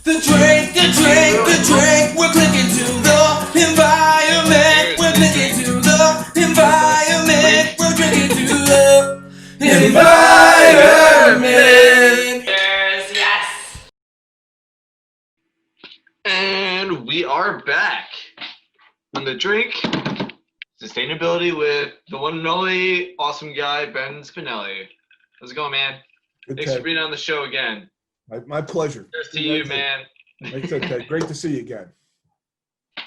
We're clicking to the environment. We're clicking to the environment. We're clicking to the environment. Yes. And we are back on the drink Sustainability with the one and only awesome guy, Ben Spinelli. How's it going, man? Good, Thanks Ted. for being on the show again. My pleasure. Cheers to you, man. Thanks, Ted. Great to see you again. All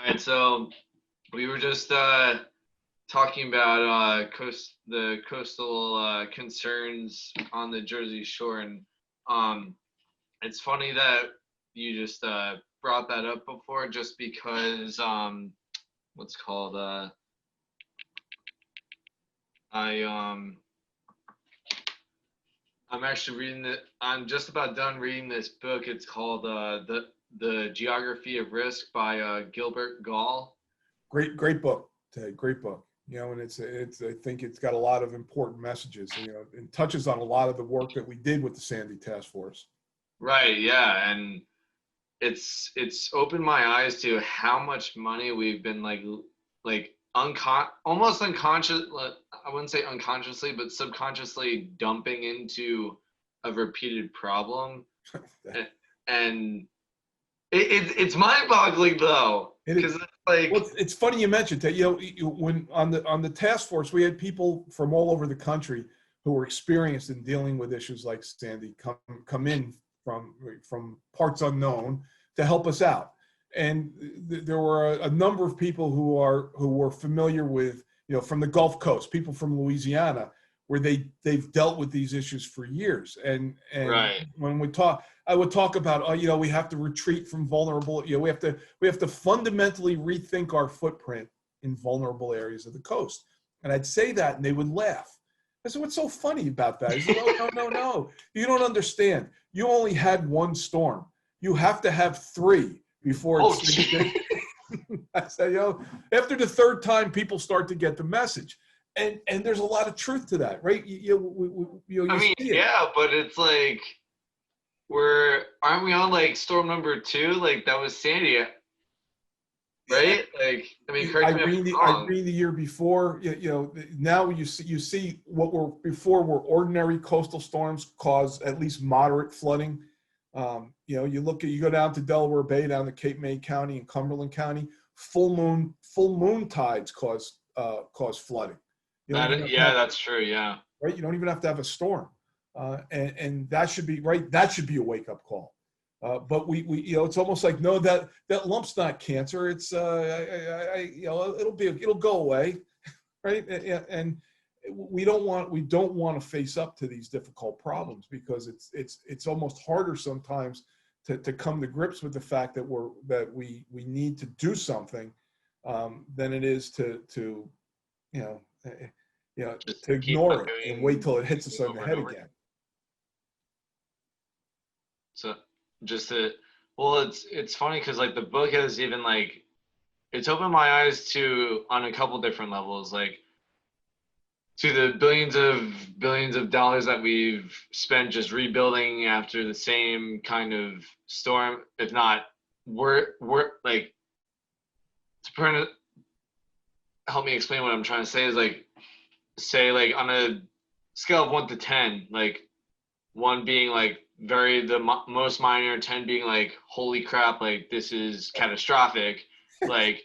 right, so we were just talking about the coastal concerns on the Jersey Shore, and it's funny that you just brought that up before, just because what's called I'm actually reading it. I'm just about done reading this book. It's called the Geography of Risk by Gilbert Gaul. Great book, Ted. Great book. You know, and it's I think it's got a lot of important messages. You know, it touches on a lot of the work that we did with the Sandy Task Force. Right. Yeah, and it's opened my eyes to how much money we've been almost unconscious. I wouldn't say unconsciously, but subconsciously dumping into a repeated problem, and it's mind-boggling though, because it's like, well, it's funny you mentioned that. You know, when on the task force, we had people from all over the country who were experienced in dealing with issues like Sandy come in from parts unknown to help us out. And there were a number of people who were familiar with, you know, from the Gulf Coast, people from Louisiana, where they've dealt with these issues for years. And right. When I would talk about, you know, we have to retreat from vulnerable, you know, we have to fundamentally rethink our footprint in vulnerable areas of the coast. And I'd say that, and they would laugh. I said, "What's so funny about that?" He said, "Oh, no, you don't understand. You only had one storm. You have to have three before it's." I said, you know, after the third time, people start to get the message, and there's a lot of truth to that, right? I mean, yeah, but it's like, aren't we on like storm number 2? Like that was Sandy, right? Like, I mean, correct me if I'm wrong. Irene the year before, you know, now you see what were ordinary coastal storms cause at least moderate flooding. You know, you go down to Delaware Bay, down to Cape May County and Cumberland County, full moon tides cause flooding. That's true. Yeah. Right. You don't even have to have a storm. And that should be right. That should be a wake up call. But we you know, it's almost like, no, that lump's not cancer. It's you know, it'll go away, right? And we don't want to face up to these difficult problems, because it's almost harder sometimes to come to grips with the fact that we need to do something than it is to to ignore it and wait till it hits us on the head again. So it's funny because like the book has even like, it's opened my eyes to, on a couple different levels, like to the billions of dollars that we've spent just rebuilding after the same kind of storm. If not, we're like, to help me explain what I'm trying to say is like, say like on a scale of 1 to 10, like 1 being like most minor, 10 being like, holy crap, like this is catastrophic. Like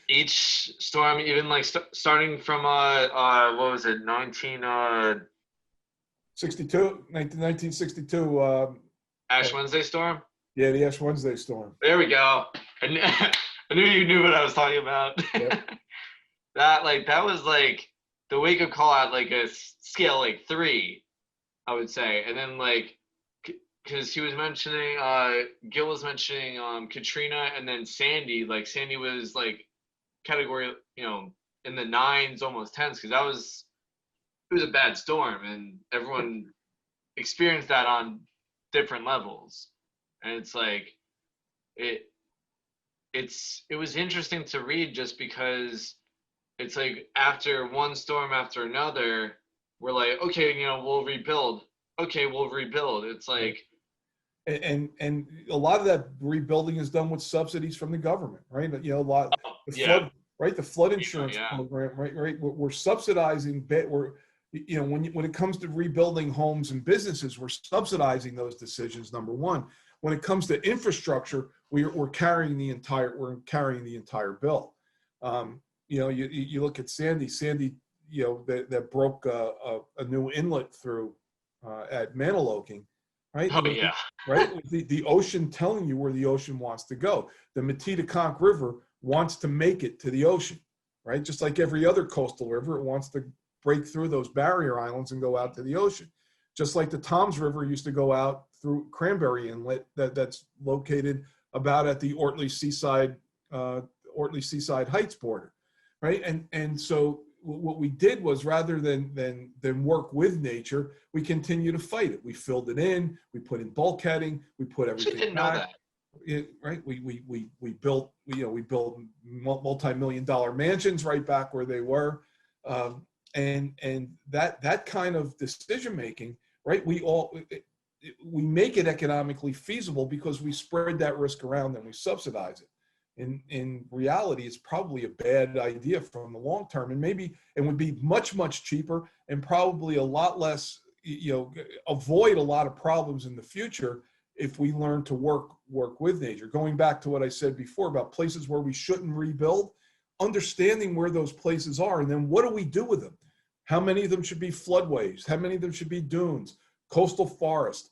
each storm, even like starting from what was it, 1962 Ash Wednesday storm. Yeah, the Ash Wednesday storm. There we go. I knew you knew what I was talking about. Yep. that was like the wake up call at like a scale like 3, I would say. And then like, because he was mentioning, Gil was mentioning Katrina, and then Sandy. Like Sandy was like category, you know, in the 9s, almost 10s, because it was a bad storm, and everyone experienced that on different levels. And it's like, it was interesting to read, just because it's like after one storm after another, we're like, okay, you know, we'll rebuild. Okay, we'll rebuild. It's like, and a lot of that rebuilding is done with subsidies from the government, right? You know, a lot the flood, right? The flood insurance program, right? We're subsidizing. We're, you know, when it comes to rebuilding homes and businesses, we're subsidizing those decisions. Number one. When it comes to infrastructure, we're carrying the entire bill. You know, you look at Sandy, you know, that broke a new inlet through at Maniloking, right? Oh, yeah. Right? The ocean telling you where the ocean wants to go. The Metedeconk River wants to make it to the ocean, right? Just like every other coastal river, it wants to break through those barrier islands and go out to the ocean. Just like the Toms River used to go out through Cranberry Inlet, that's located about at the Ortley Seaside Heights border, right? And so what we did was, rather than work with nature, we continue to fight it. We filled it in, we put in bulkheading, we put everything Didn't back. know that. Right? We built multi-million-dollar mansions right back where they were, and that kind of decision making, right? We make it economically feasible because we spread that risk around and we subsidize it. In reality, it's probably a bad idea from the long term, and maybe it would be much cheaper and probably a lot less, you know, avoid a lot of problems in the future if we learn to work with nature. Going back to what I said before about places where we shouldn't rebuild, understanding where those places are, and then what do we do with them? How many of them should be floodways? How many of them should be dunes, coastal forest,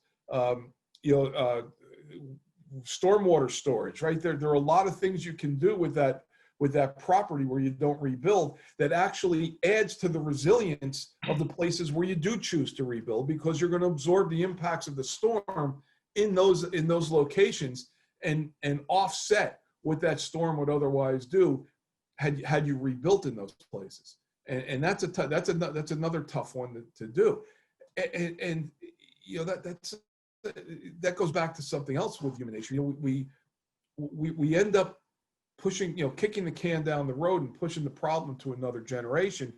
stormwater storage, right? There are a lot of things you can do with that property where you don't rebuild that actually adds to the resilience of the places where you do choose to rebuild, because you're going to absorb the impacts of the storm in those locations and offset what that storm would otherwise do had you rebuilt in those places. And that's another tough one to do. And you know, that goes back to something else with human nature. You know, we end up pushing, you know, kicking the can down the road and pushing the problem to another generation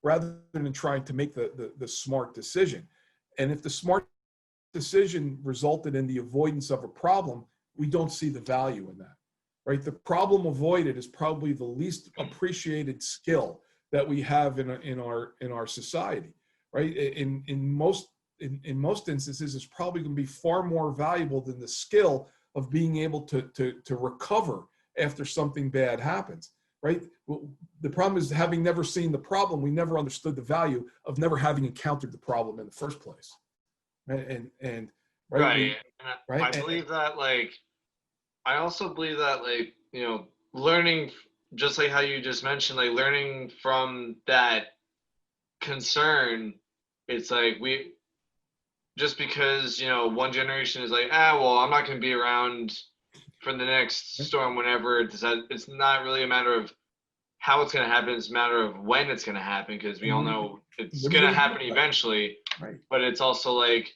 rather than trying to make the smart decision. And if the smart decision resulted in the avoidance of a problem, we don't see the value in that, right? The problem avoided is probably the least appreciated skill that we have in our society, right? In most instances, it's probably going to be far more valuable than the skill of being able to recover after something bad happens, right? The problem is, having never seen the problem, we never understood the value of never having encountered the problem in the first place. And right. I believe that, like, I also believe that, like, you know, learning, just like how you just mentioned, like, learning from that concern, it's like just because, you know, one generation is like, well, I'm not going to be around for the next storm whenever it's not really a matter of how it's going to happen. It's a matter of when it's going to happen, because we all know it's going to happen eventually. Right. But it's also like,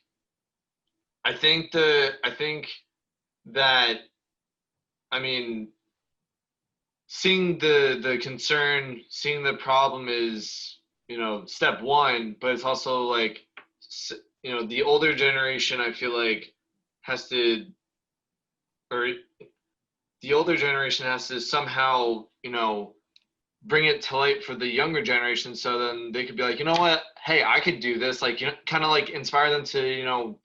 I think that, I mean, seeing the concern, seeing the problem is, you know, step one, but it's also like, you know, the older generation, I feel like, the older generation has to somehow, you know, bring it to light for the younger generation, so then they could be like, you know what, hey, I could do this, like, you know, kind of like inspire them to, you know,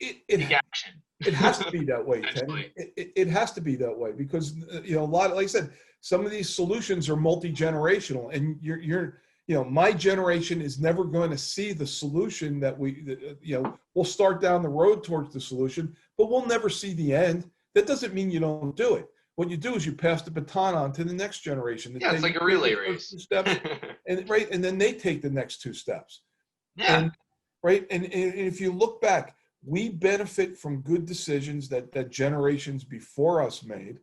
take action. It has to be that way, Ted. It has to be that way, because, you know, a lot, like I said, some of these solutions are multi-generational, and you're you know, my generation is never going to see the solution that you know, we'll start down the road towards the solution, but we'll never see the end. That doesn't mean you don't do it. What you do is you pass the baton on to the next generation. Yeah, it's like a relay race. Steps, and then they take the next two steps. Yeah. And if you look back, we benefit from good decisions that generations before us made,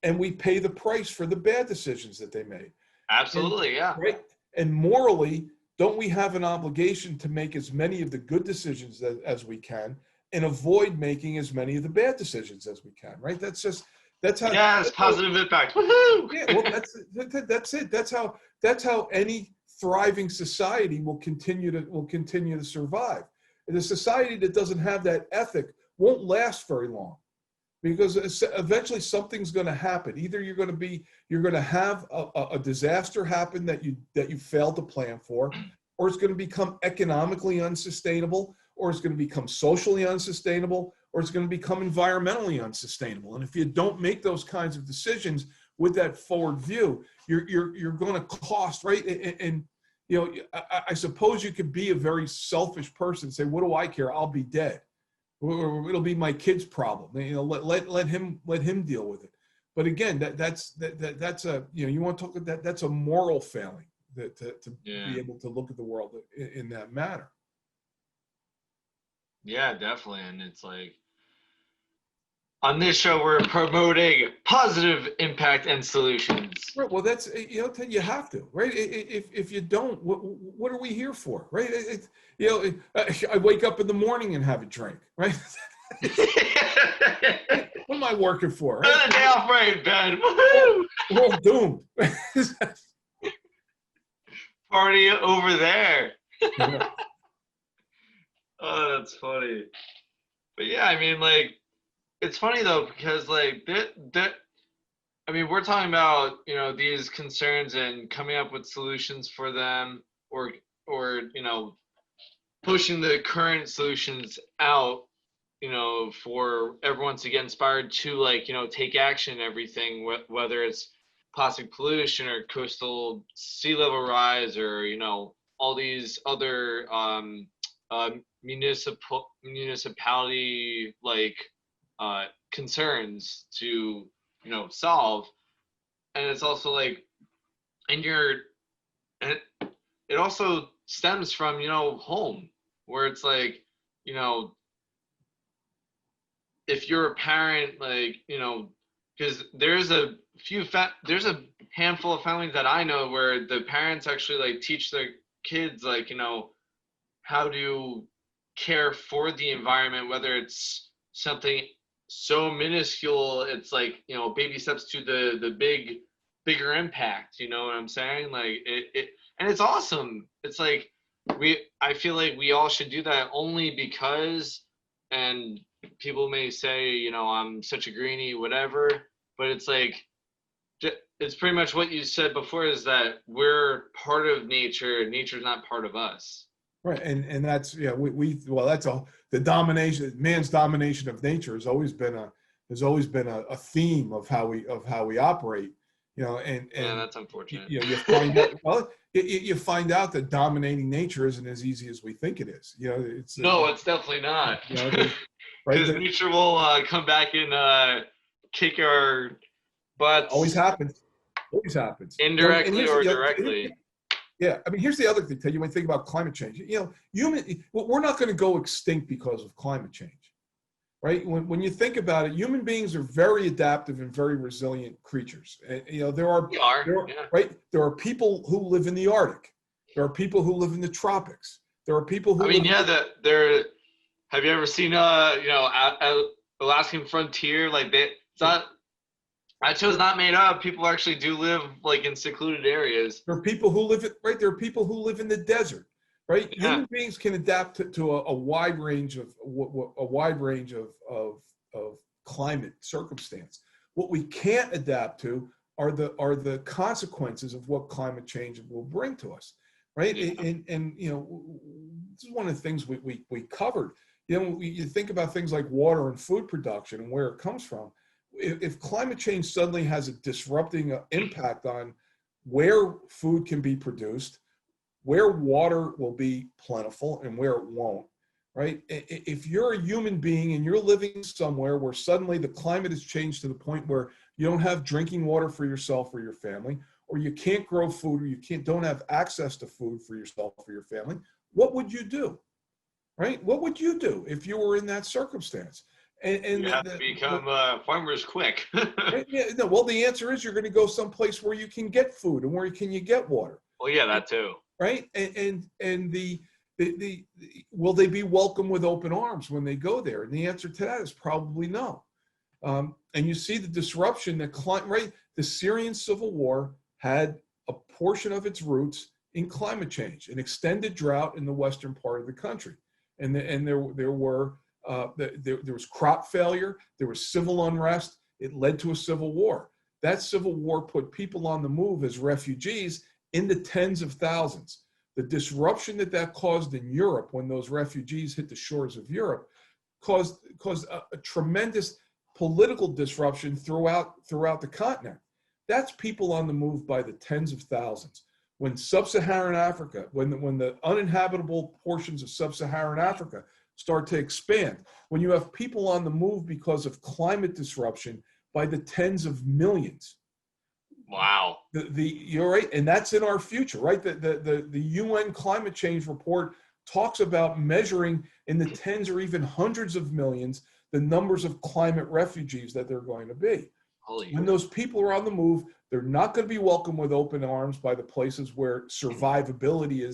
and we pay the price for the bad decisions that they made. Absolutely, yeah. Right? And morally, don't we have an obligation to make as many of the good decisions as we can, and avoid making as many of the bad decisions as we can, right? That's how. Yes, positive impact. Woohoo! Yeah, well, that's it. That's how any thriving society will continue to survive. And a society that doesn't have that ethic won't last very long, because eventually something's going to happen. Either you're going to have a disaster happen that you failed to plan for, or it's going to become economically unsustainable, or it's going to become socially unsustainable, or it's going to become environmentally unsustainable. And if you don't make those kinds of decisions with that forward view, you're going to cost, right? And you know, I suppose you could be a very selfish person and say, what do I care? I'll be dead. Or it'll be my kid's problem. You know, let him deal with it. But again, that's a, you know, you want to talk about that's a moral failing to be able to look at the world in that manner. Yeah, definitely. And it's like, on this show, we're promoting positive impact and solutions. Right. Well, that's, you know, you have to, right? If you don't, what are we here for, right? You know, I wake up in the morning and have a drink, right? What am I working for? Right? Another day off right, Ben. We're all doomed. Party over there. Yeah. Oh, that's funny. But yeah, I mean, like, it's funny though, because like I mean, we're talking about, you know, these concerns and coming up with solutions for them, or you know, pushing the current solutions out, you know, for everyone to get inspired to, like, you know, take action and everything, whether it's plastic pollution or coastal sea level rise, or, you know, all these other municipality like concerns to, you know, solve. And it's also like, and it also stems from, you know, home, where it's like, you know, if you're a parent, like, you know, because there's a handful of families that I know where the parents actually like teach their kids, like, you know, how to care for the environment, whether it's something so minuscule, it's like, you know, baby steps to the bigger impact, you know what I'm saying? Like it and it's awesome. It's like I feel like we all should do that, only because, and people may say, you know, I'm such a greenie, whatever, but it's like, it's pretty much what you said before, is that we're part of nature. Nature's not part of us. Right, and that's, yeah, well, that's the domination, man's domination of nature has always been a theme of how we operate, you know, and yeah, that's unfortunate. You know, you find out, well, you find out that dominating nature isn't as easy as we think it is. You know, it's definitely not. You know, right? Because nature will come back and kick our butts. Always happens. Always happens. Indirectly, you know, or directly. Yeah, I mean, here's the other thing, Ted. You might think about climate change. You know, we're not going to go extinct because of climate change, right? When you think about it, human beings are very adaptive and very resilient creatures. And, you know, there are right. There are people who live in the Arctic. There are people who live in the tropics. There are people who. I mean, yeah, there. Have you ever seen you know, Alaskan frontier? Like it's not. That show's not made up. People actually do live like in secluded areas. There are people who live there are people who live in the desert, right? Yeah. Human beings can adapt to a wide range of climate circumstance. What we can't adapt to are the consequences of what climate change will bring to us, right? Yeah. And you know, this is one of the things we covered. You know, you think about things like water and food production and where it comes from. If climate change suddenly has a disrupting impact on where food can be produced, where water will be plentiful and where it won't, right? If you're a human being and you're living somewhere where suddenly the climate has changed to the point where you don't have drinking water for yourself or your family, or you can't grow food, or you don't have access to food for yourself or your family, what would you do, right? What would you do if you were in that circumstance? And you have to become farmers quick. Yeah, no, well, the answer is you're going to go someplace where you can get food and where you get water. Well, yeah, that too. Right, and the will they be welcome with open arms when they go there? And the answer to that is probably no. And you see the disruption that right. The Syrian civil war had a portion of its roots in climate change, an extended drought in the western part of the country, and there were There was crop failure. There was civil unrest. It led to a civil war. That civil war put people on the move as refugees in the tens of thousands. The disruption that caused in Europe when those refugees hit the shores of Europe caused a tremendous political disruption throughout the continent. That's people on the move by the tens of thousands. When sub-Saharan Africa, when the uninhabitable portions of sub-Saharan Africa start to expand, when you have people on the move because of climate disruption by the tens of millions. Wow. You're right, and that's in our future, right? The UN climate change report talks about measuring in the tens or even hundreds of millions the numbers of climate refugees that they're going to be. When those people are on the move, they're not going to be welcomed with open arms by the places where survivability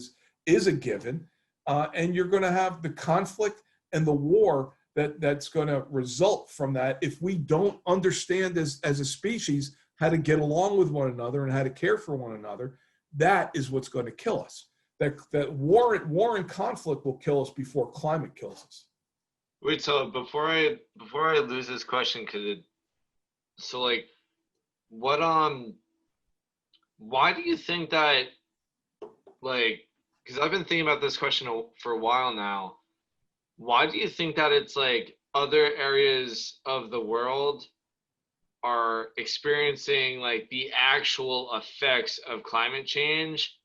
is a given, and you're going to have the conflict and the war that's going to result from that if we don't understand as a species how to get along with one another and how to care for one another. That is what's going to kill us. That war and conflict will kill us before climate kills us. Wait, so before I lose this question, why do you think that, like, because I've been thinking about this question for a while now, why do you think that it's like other areas of the world are experiencing like the actual effects of climate change,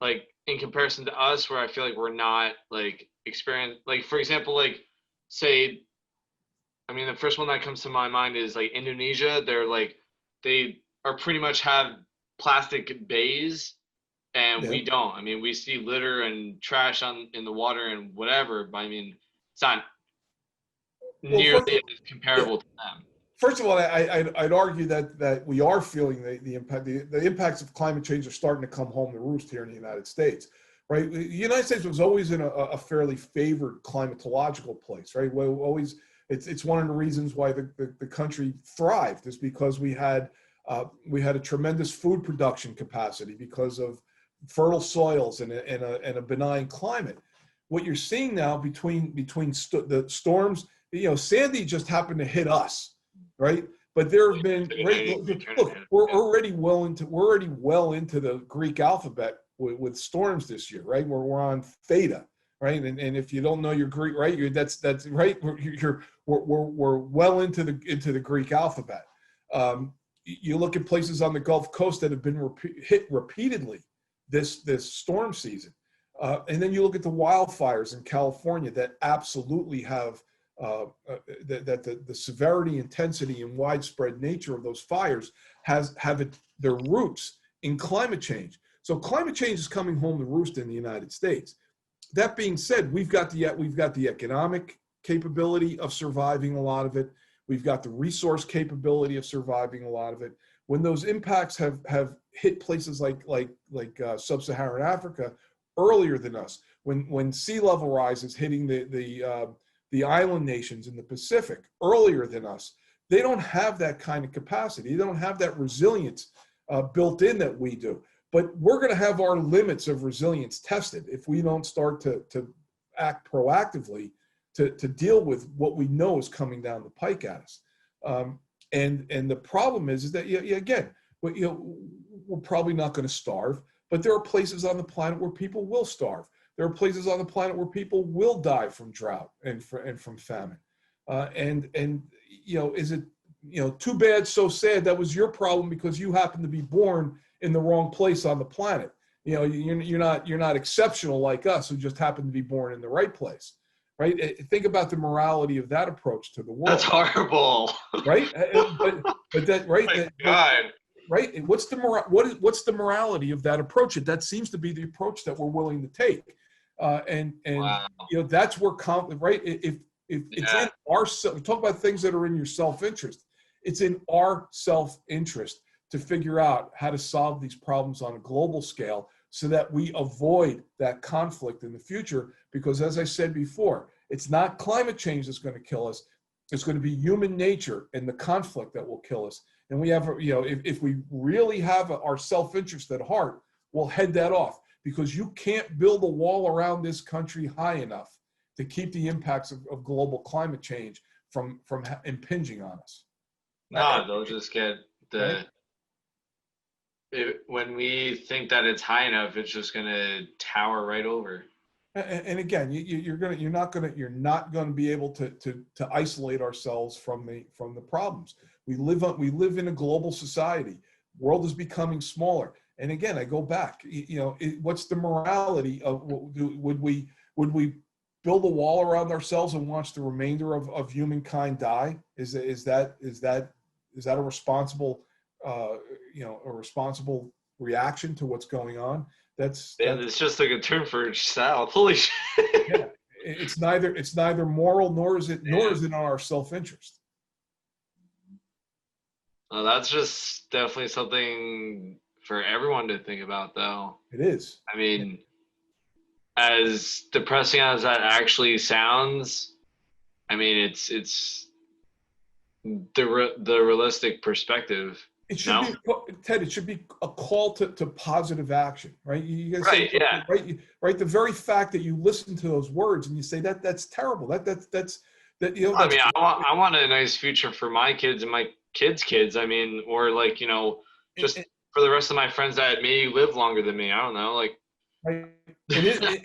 like in comparison to us, where I feel like we're not like like, for example, like, say, I mean, the first one that comes to my mind is like Indonesia. They are pretty much have plastic bays, and we don't. I mean, we see litter and trash in the water and whatever, but I mean, it's not nearly as comparable to them. First of all, I'd argue that we are feeling the impact. The impacts of climate change are starting to come home to roost here in the United States, right? The United States was always in a fairly favored climatological place, right? It's one of the reasons why the country thrived, is because we had a tremendous food production capacity because of fertile soils and a benign climate. What you're seeing now between the storms, Sandy just happened to hit us. Right, but there have been. Look, we're already well into the Greek alphabet with storms this year, right? We're on theta, right? And if you don't know your Greek, right, that's right. We're well into the Greek alphabet. You look at places on the Gulf Coast that have been hit repeatedly this storm season, and then you look at the wildfires in California that absolutely have. That the severity, intensity, and widespread nature of those fires have their roots in climate change. So climate change is coming home to roost in the United States. That being said, we've got the economic capability of surviving a lot of it. We've got the resource capability of surviving a lot of it. When those impacts have hit places like sub-Saharan Africa earlier than us, when sea level rise is hitting the island nations in the Pacific earlier than us, they don't have that kind of capacity. They don't have that resilience built in that we do. But we're going to have our limits of resilience tested if we don't start to act proactively to deal with what we know is coming down the pike at us. And the problem is that, again, we're probably not going to starve, but there are places on the planet where people will starve. There are places on the planet where people will die from drought and from famine. Is it, too bad, so sad? That was your problem because you happened to be born in the wrong place on the planet. You're not exceptional like us who just happen to be born in the right place, right? Think about the morality of that approach to the world. That's horrible, right? But that, right? Oh my God. Right? What's the morality of that approach? That seems to be the approach that we're willing to take. Wow. That's where conflict, right? If it's in our, we talk about things that are in your self-interest. It's in our self-interest to figure out how to solve these problems on a global scale so that we avoid that conflict in the future. Because as I said before, it's not climate change that's going to kill us. It's going to be human nature and the conflict that will kill us. And we have, if we really have our self-interest at heart, we'll head that off. Because you can't build a wall around this country high enough to keep the impacts of global climate change from impinging on us. No, they'll just get Right? when we think that it's high enough, it's just gonna tower right over. And again, you're not gonna be able to isolate ourselves from the problems. We live in a global society. World is becoming smaller. And again, I go back. What's the morality of would we build a wall around ourselves and watch the remainder of humankind die? Is that a responsible a responsible reaction to what's going on? And it's just like a turn for south. Holy shit. Yeah, it's neither moral nor is it in our self-interest. Well, that's just definitely something for everyone to think about, though. It is. I mean, as depressing as that actually sounds, I mean, it's the realistic perspective. It should be, Ted. It should be a call to positive action, right? You guys Right, say, yeah. right. The very fact that you listen to those words and you say that's terrible. That's I mean, I want a nice future for my kids and my kids' kids. I mean, or like just for the rest of my friends that may live longer than me. I don't know, like. Right.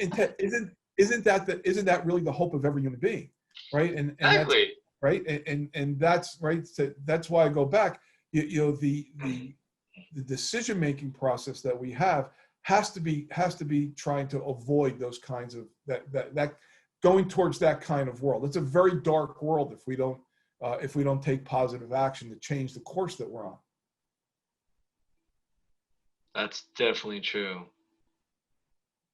And Ted, isn't that really the hope of every human being, right? And Exactly. that's, right. And that's right. So that's why I go back. The decision-making process that we have has to be trying to avoid those kinds of that going towards that kind of world. It's a very dark world if we don't take positive action to change the course that we're on. That's definitely true.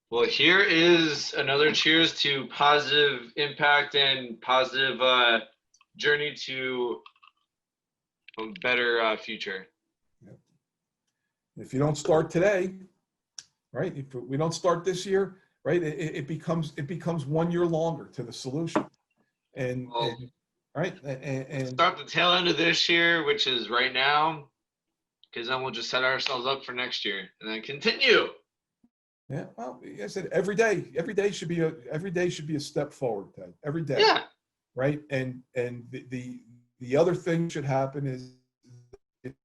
Well, here is another cheers to positive impact and positive journey to a better future. Yep. If you don't start today, right? If we don't start this year, right? It becomes 1 year longer to the solution, and right and start the tail end of this year, which is right now, because then we'll just set ourselves up for next year and then continue. Yeah, well, like I said, every day should be a step forward, Ted. Every day. Yeah. Right. And the other thing should happen is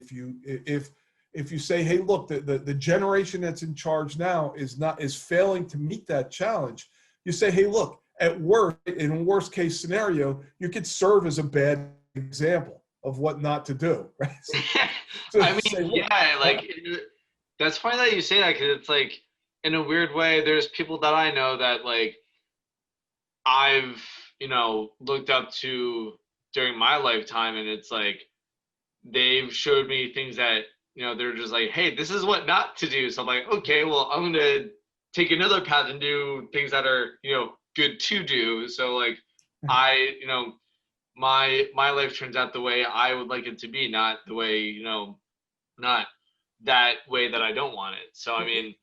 if you say, hey, look, the generation that's in charge now is failing to meet that challenge. You say, hey, look, at worst, in a worst case scenario, you could serve as a bad example of what not to do. Right. So I mean, say, look, that's funny that you say that, because it's like, in a weird way, there's people that I know that like I've looked up to during my lifetime, and it's like they've showed me things that they're just like, hey, this is what not to do. So I'm like, okay, well, I'm gonna take another path and do things that are good to do. So like my life turns out the way I would like it to be, not the way not that way that I don't want it. So I mean.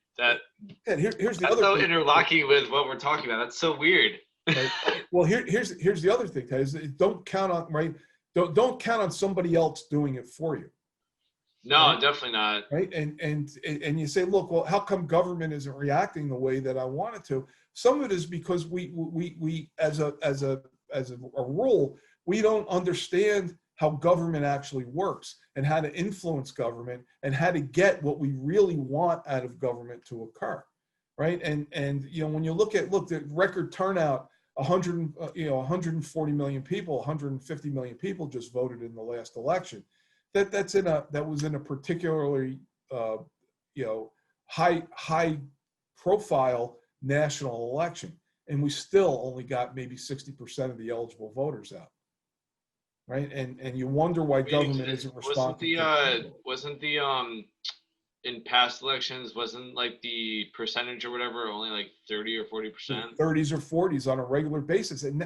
Here's the that's other so thing. interlocking with what we're talking about. That's so weird. Right? Well, here's the other thing, is don't count on don't count on somebody else doing it for you. No, right? Definitely not. Right, and you say, look, well, how come government isn't reacting the way that I want it to? Some of it is because we as a rule, we don't understand how government actually works and how to influence government and how to get what we really want out of government to occur, right? And when you look the record turnout, 140 million people, 150 million people just voted in the last election. That was in a particularly high profile national election, and we still only got maybe 60% of the eligible voters out. Right, and you wonder why government isn't responsible. Wasn't the in past elections, wasn't like the percentage or whatever only like 30 or 40%? 30s or 40s on a regular basis, and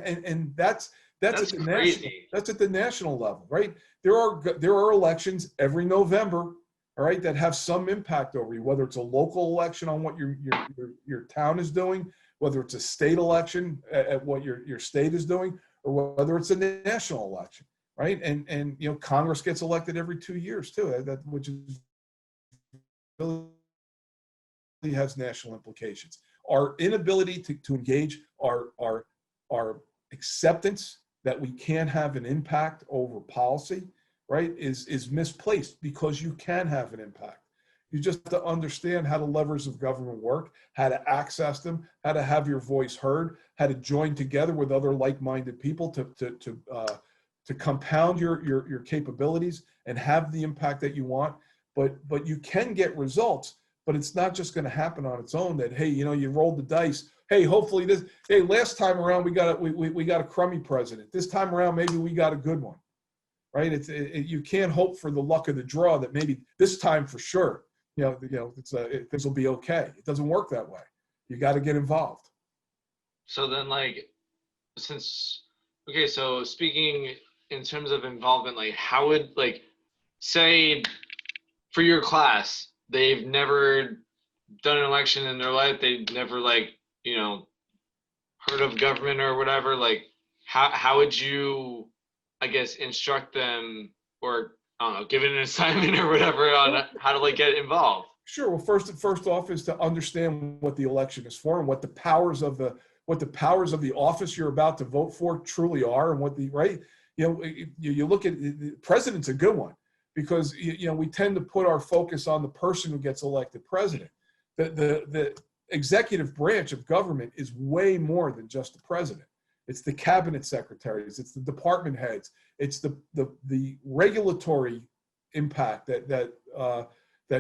that's at the crazy. That's at the national level, right? There are elections every November, all right, that have some impact over you, whether it's a local election on what your town is doing, whether it's a state election at what your state is doing, or whether it's a national election, right? And Congress gets elected every 2 years too, which is really has national implications. Our inability to engage our our acceptance that we can have an impact over policy, right, is misplaced, because you can have an impact. You just have to understand how the levers of government work, how to access them, how to have your voice heard, how to join together with other like-minded people to compound your capabilities and have the impact that you want. But you can get results, but it's not just going to happen on its own. That, hey, you rolled the dice. Hey, hopefully this. Hey, last time around we got a crummy president. This time around maybe we got a good one, right? You can't hope for the luck of the draw that maybe this time for sure. Things will be okay. It doesn't work that way. You got to get involved. So then, so speaking in terms of involvement, how would, say for your class, they've never done an election in their life, they've never heard of government or whatever, how would you, I guess, instruct them, or I don't know, give it an assignment or whatever on how to get involved? Sure. Well, first off is to understand what the election is for and what the powers of the office you're about to vote for truly are, and what you look at the president's a good one, because we tend to put our focus on the person who gets elected president. The executive branch of government is way more than just the president. It's the cabinet secretaries, it's the department heads, it's the regulatory impact that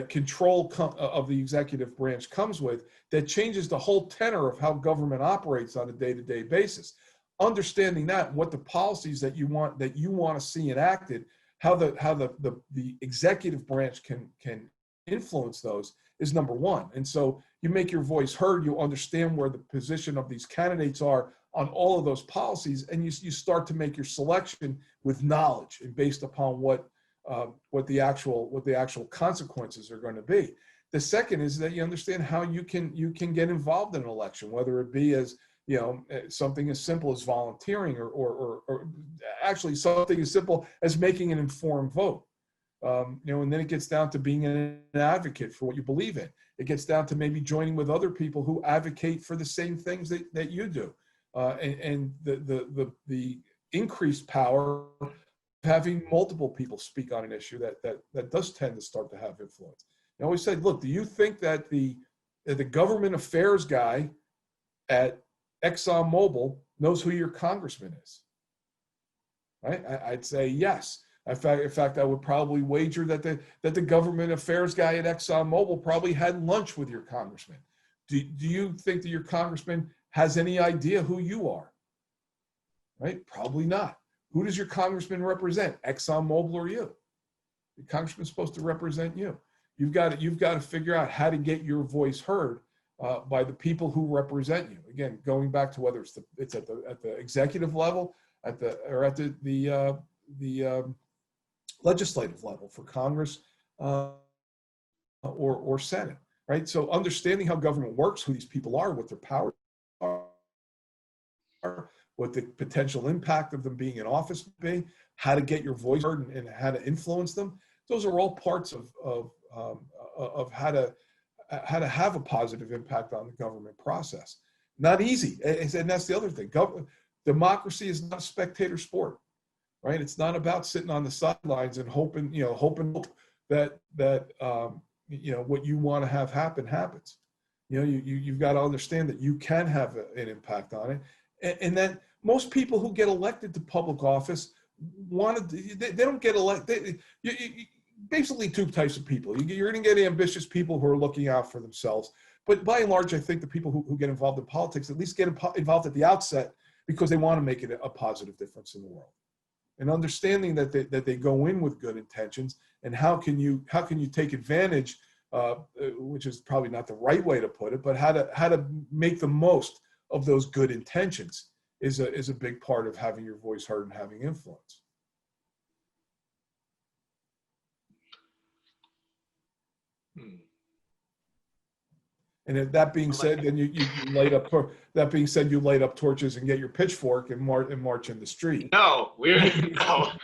control of the executive branch comes with, that changes the whole tenor of how government operates on a day-to-day basis. Understanding that, what the policies that you want to see enacted, how the executive branch can influence those, is number one. And so you make your voice heard, you understand where the position of these candidates are on all of those policies, and you start to make your selection with knowledge and based upon what the actual consequences are going to be. The second is that you understand how you can get involved in an election, whether it be as something as simple as volunteering, or actually something as simple as making an informed vote. And then it gets down to being an advocate for what you believe in. It gets down to maybe joining with other people who advocate for the same things that you do, and the increased power of having multiple people speak on an issue that does tend to start to have influence. I always say, look, do you think that the government affairs guy at ExxonMobil knows who your congressman is? Right? I'd say yes. In fact, I would probably wager that the government affairs guy at ExxonMobil probably had lunch with your congressman. Do you think that your congressman has any idea who you are? Right? Probably not. Who does your congressman represent? ExxonMobil or you? The congressman's supposed to represent you. You've got to figure out how to get your voice heard by the people who represent you. Again, going back to whether it's at the executive level, at the legislative level for Congress or Senate, right? So understanding how government works, who these people are, what their powers are, what the potential impact of them being in office would be, how to get your voice heard and how to influence them. Those are all parts of how to have a positive impact on the government process. Not easy, and that's the other thing. Democracy is not a spectator sport, right? It's not about sitting on the sidelines and hoping that what you want to have happen happens. You've got to understand that you can have an impact on it, and that most people who get elected to public office they don't get elected. Basically two types of people. You're going to get ambitious people who are looking out for themselves. But by and large, I think the people who get involved in politics at least get involved at the outset because they want to make it a positive difference in the world. And understanding that they go in with good intentions, and how can you take advantage, which is probably not the right way to put it, but how to make the most of those good intentions is a big part of having your voice heard and having influence. And if that being said, then you light up. That being said, you light up torches and get your pitchfork and march in the street. No, we're not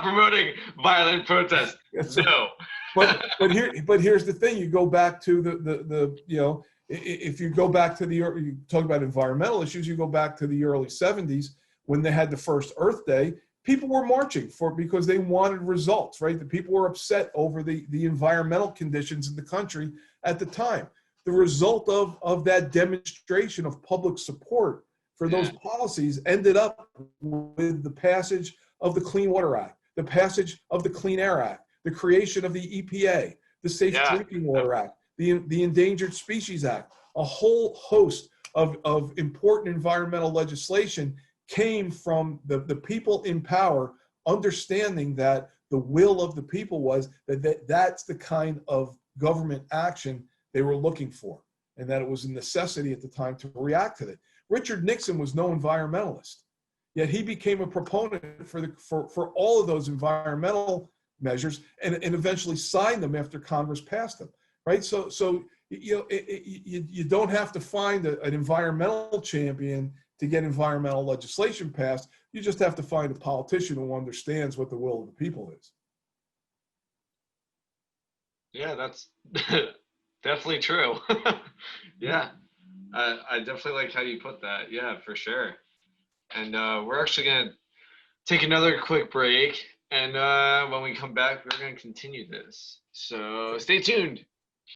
promoting violent protest. No. But here's the thing. You go back to the If you go back to you talk about environmental issues, you go back to the early 70s when they had the first Earth Day, people were marching because they wanted results, right? The people were upset over the environmental conditions in the country at the time. The result of that demonstration of public support for those policies ended up with the passage of the Clean Water Act, the passage of the Clean Air Act, the creation of the EPA, the Safe Drinking Water Act, the Endangered Species Act. A whole host of important environmental legislation came from the people in power understanding that the will of the people was that's the kind of government action they were looking for, and that it was a necessity at the time to react to it. Richard Nixon was no environmentalist, yet he became a proponent for all of those environmental measures and eventually signed them after Congress passed them, right? So you know, you don't have to find an environmental champion to get environmental legislation passed. You just have to find a politician who understands what the will of the people is. Yeah, that's definitely true. Yeah, I definitely like how you put that. Yeah, for sure. And we're actually going to take another quick break. And when we come back, we're going to continue this. So stay tuned.